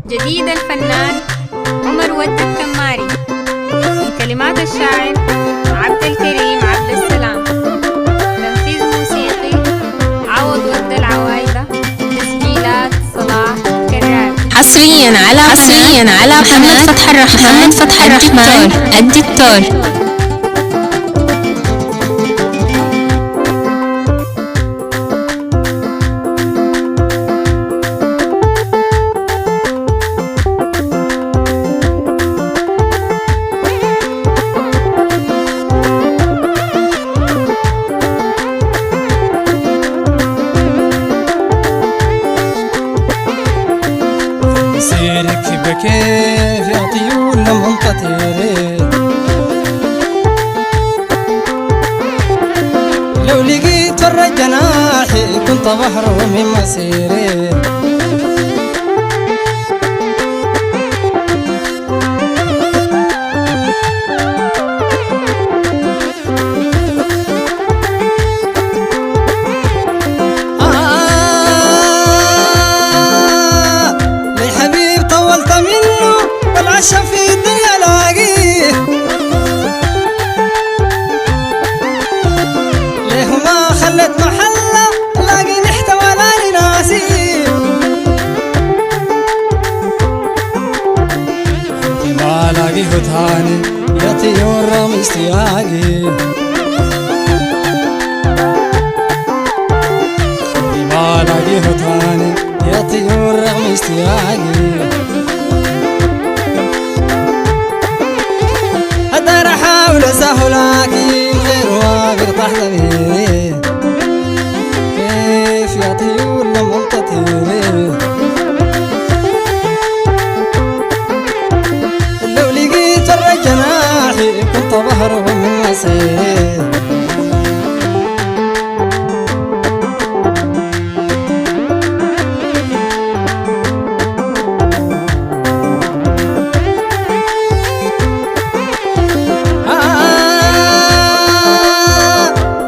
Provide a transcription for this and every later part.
جديد الفنان عمر ود التماري، من كلمات الشاعر عبد الكريم عبد السلام، تنفيذ موسيقي عوض ود العوايدة، تسجيلات صلاح كرار. حصريا على محمد فتح الرحمن الدكتور. سيرك بكيف يا طيور لما تطيري، لو لقيت فرج جناحي كنت بحر من مسيري. عشا في الدنيا لاقيه، ليه ما خلت محله لاقي نحت ولا ناسي. ما لاقيه تاني يا طيور رمي اشتياقي، ما لاقيه تاني يا طيور رمي اشتياقي. أحاول أسهلكي غير واقر تحت بيه، كيف يا طيور لما تطيري، لو لقيت فرج جناحي كنت بهرب من مسيري.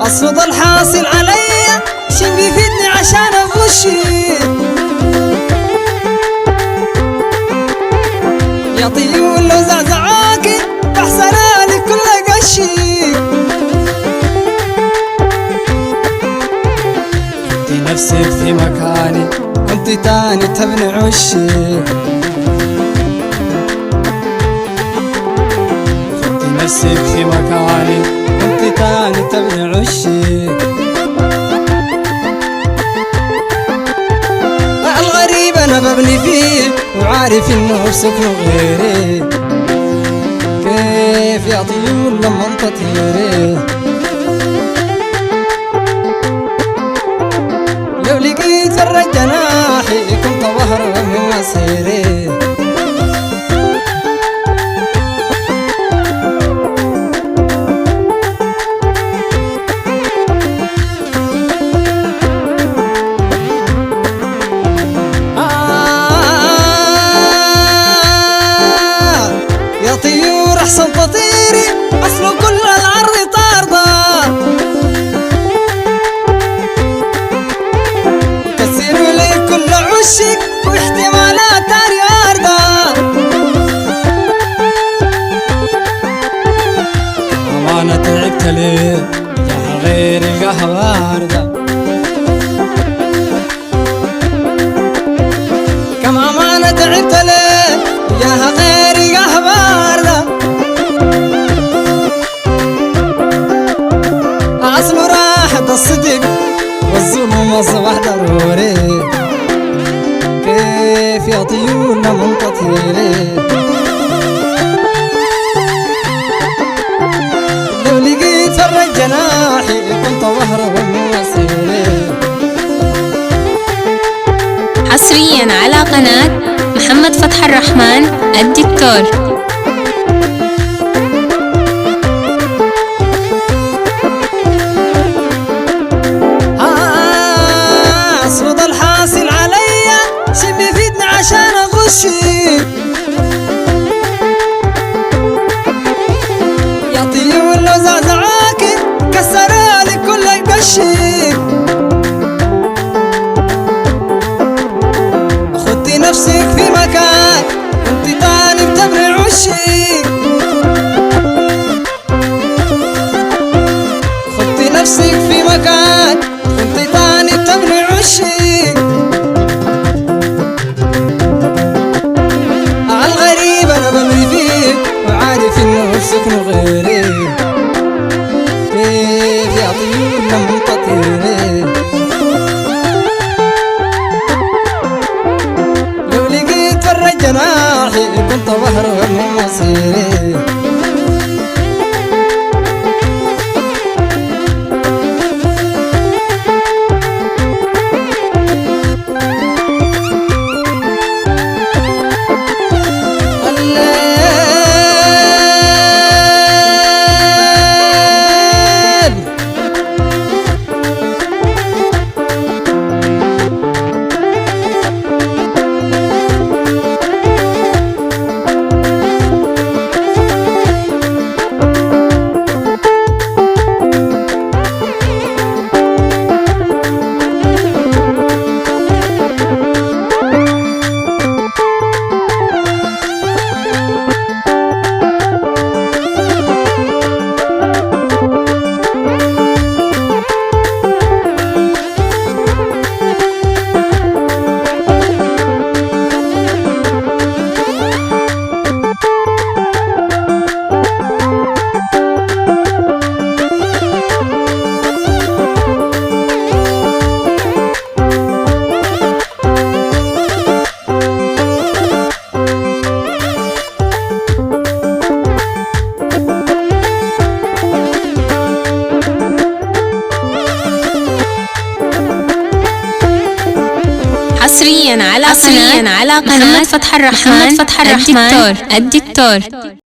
الصدى الحاصل عليا شي بيفيدني عشان اغشي، يا طيور لو زعزعاكي بحسنالك كل قشي. حطي نفسك في مكاني كنت تاني تبني عشي، حطي نفسك في مكاني كنت تاني تبني عشي. الغريب انا ببني فيه وعارف انه سكنه غيري، كيف يا طيور لما تطيري، لو لقيت فرج جناحي كنت بهرب من مسيري. طيور احسن تطيري اصله كل العرض طارده، كسروا لي كل عشك واحتمالات تاني عارضه. انا تعبت ليه يا غير القهوه عارضه، كمان انا تعبت ليه يا غير القهوه عارضه. أصل راحة الصدق والظلم أصبح ضروري، كيف يا طيور لما تطيري، لو لقيت فرج جناحي كنت بهرب من مسيري. حصريا على قناة محمد فتح الرحمن الدكتور. الصدى الحاصل عليا شي بيفيدني عشان اغشي، يا طيور لو زعزعاكي كسرالي كل قشي. خدي نفسك في مكان عشي خطي نفسك في مكان كنت تاني تبني عشي عالغريب انا بمري فيك وعارف انه سكن غيري كيف يا طيور لم تطيري لو لقيت فرج جناحي كنت بهرب من مصيري حصريا على قناة محمد فتح الرحمن الدكتور